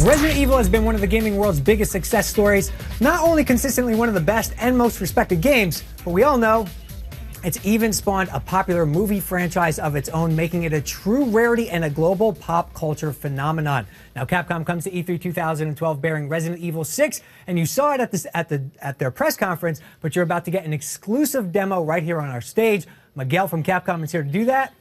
Resident Evil has been one of the gaming world's biggest success stories, not only consistently one of the best and most respected games, but we all know it's even spawned a popular movie franchise of its own, making it a true rarity and a global pop culture phenomenon. Now, Capcom comes to E3 2012 bearing Resident Evil 6, and you saw it at their press conference, but you're about to get an exclusive demo right here on our stage. Miguel from Capcom is here to do that.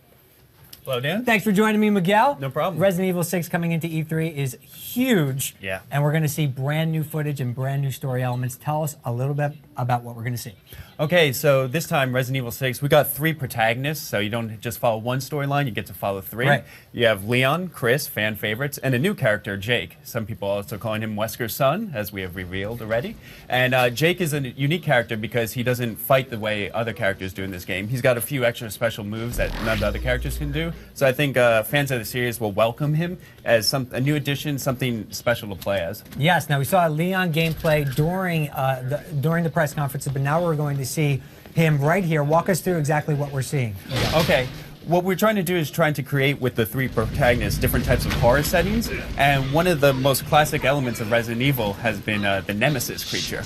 Hello, Dan. Thanks for joining me, Miguel. No problem. Resident Evil 6 coming into E3 is huge. Yeah. And we're going to see brand new footage and brand new story elements. Tell us a little bit about what we're going to see. Okay, so this time, Resident Evil 6, we got 3 protagonists, so you don't just follow one storyline, you get to follow 3. Right. You have Leon, Chris, fan favorites, and a new character, Jake. Some people also calling him Wesker's son, as we have revealed already. And Jake is a unique character because he doesn't fight the way other characters do in this game. He's got a few extra special moves that none of the other characters can do. So I think fans of the series will welcome him as a new addition, something special to play as. Yes, now we saw Leon gameplay during the press conference, but now we're going to see him right here. Walk us through exactly what we're seeing. Okay. What we're trying to do is trying to create with the 3 protagonists different types of horror settings, and one of the most classic elements of Resident Evil has been the Nemesis creature.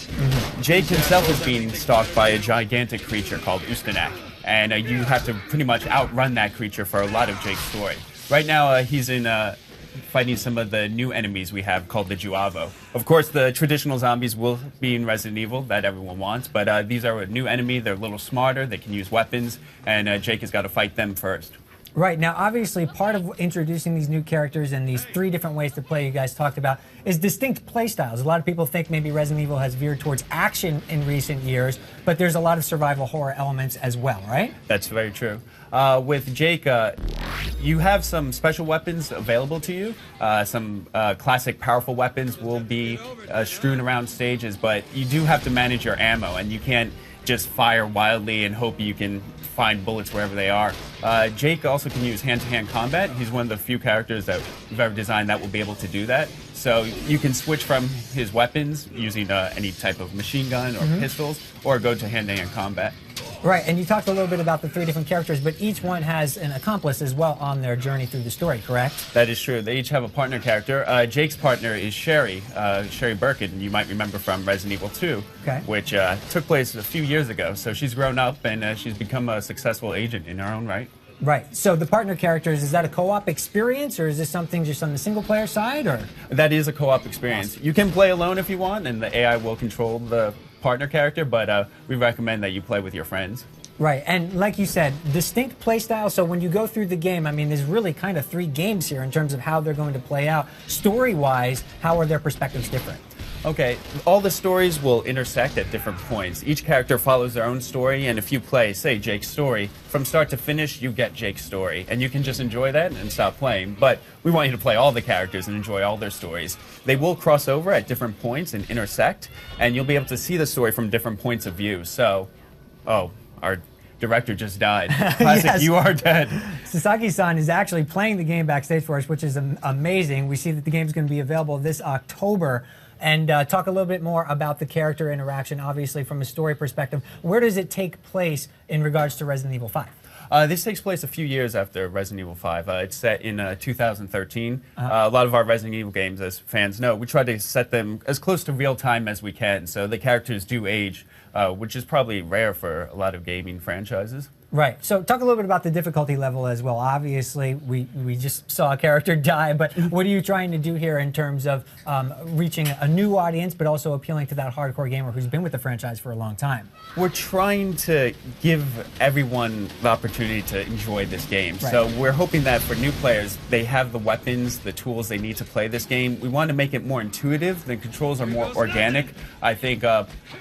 Jake himself is being stalked by a gigantic creature called Ustanak, and you have to pretty much outrun that creature for a lot of Jake's story. Right now he's in fighting some of the new enemies we have called the Juavo. Of course, the traditional zombies will be in Resident Evil that everyone wants, but these are a new enemy. They're a little smarter. They can use weapons, and Jake has got to fight them first. Right, now obviously part of introducing these new characters and these 3 different ways to play you guys talked about is distinct play styles. A lot of people think maybe Resident Evil has veered towards action in recent years, but there's a lot of survival horror elements as well, right? That's very true. With Jake, you have some special weapons available to you. Some classic powerful weapons will be strewn around stages, but you do have to manage your ammo, and you can't just fire wildly and hope you can find bullets wherever they are. Jake also can use hand-to-hand combat. He's one of the few characters that we've ever designed that will be able to do that. So you can switch from his weapons using any type of machine gun or pistols, or go to hand-to-hand combat. Right, and you talked a little bit about the 3 different characters, but each one has an accomplice as well on their journey through the story, correct? That is true. They each have a partner character. Jake's partner is Sherry, Sherry Birkin, you might remember from Resident Evil 2, which took place a few years ago. So she's grown up, and she's become a successful agent in her own right. Right. So the partner characters, is that a co-op experience, or is this something just on the single-player side, or? That is a co-op experience. You can play alone if you want, and the AI will control the partner character, but we recommend that you play with your friends. Right, and like you said, distinct play style. So when you go through the game, I mean, there's really kind of 3 games here in terms of how they're going to play out. Story-wise, how are their perspectives different? Okay, all the stories will intersect at different points. Each character follows their own story, and if you play, say, Jake's story, from start to finish, you get Jake's story, and you can just enjoy that and stop playing. But we want you to play all the characters and enjoy all their stories. They will cross over at different points and intersect, and you'll be able to see the story from different points of view. So, our director just died. Classic, yes. You are dead. Sasaki-san is actually playing the game backstage for us, which is amazing. We see that the game is going to be available this October. And talk a little bit more about the character interaction, obviously, from a story perspective. Where does it take place in regards to Resident Evil 5? This takes place a few years after Resident Evil 5. It's set in 2013. A lot of our Resident Evil games, as fans know, we try to set them as close to real time as we can, so the characters do age, which is probably rare for a lot of gaming franchises. Right. So talk a little bit about the difficulty level as well. Obviously, we just saw a character die, but what are you trying to do here in terms of reaching a new audience, but also appealing to that hardcore gamer who's been with the franchise for a long time? We're trying to give everyone the opportunity to enjoy this game. Right. So we're hoping that for new players, they have the weapons, the tools they need to play this game. We want to make it more intuitive. The controls are more organic. I think,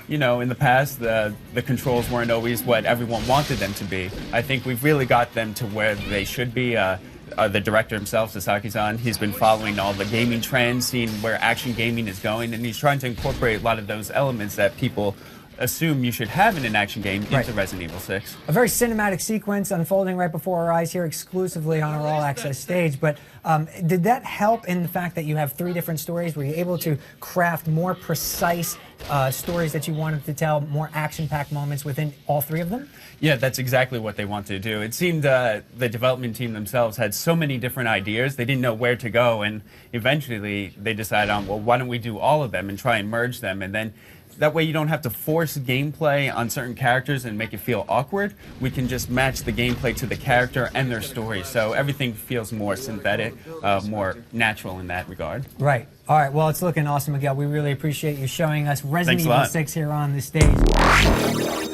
you know, in the past, the controls weren't always what everyone wanted them to be. I think we've really got them to where they should be. The director himself, Sasaki-san, he's been following all the gaming trends, seeing where action gaming is going, and he's trying to incorporate a lot of those elements that people assume you should have in an action game into Right. Resident Evil 6. A very cinematic sequence unfolding right before our eyes here exclusively on our all-access stage. But did that help in the fact that you have 3 different stories? Were you able to craft more precise stories that you wanted to tell, more action-packed moments within all 3 of them? Yeah, that's exactly what they wanted to do. It seemed the development team themselves had so many different ideas, they didn't know where to go, and eventually they decided on, well, why don't we do all of them and try and merge them, and then that way you don't have to force gameplay on certain characters and make it feel awkward. We can just match the gameplay to the character and their story, so everything feels more synthetic, more natural in that regard. Right. All right. Well, it's looking awesome, Miguel. We really appreciate you showing us Resident Thanks a Evil lot. 6 here on the stage.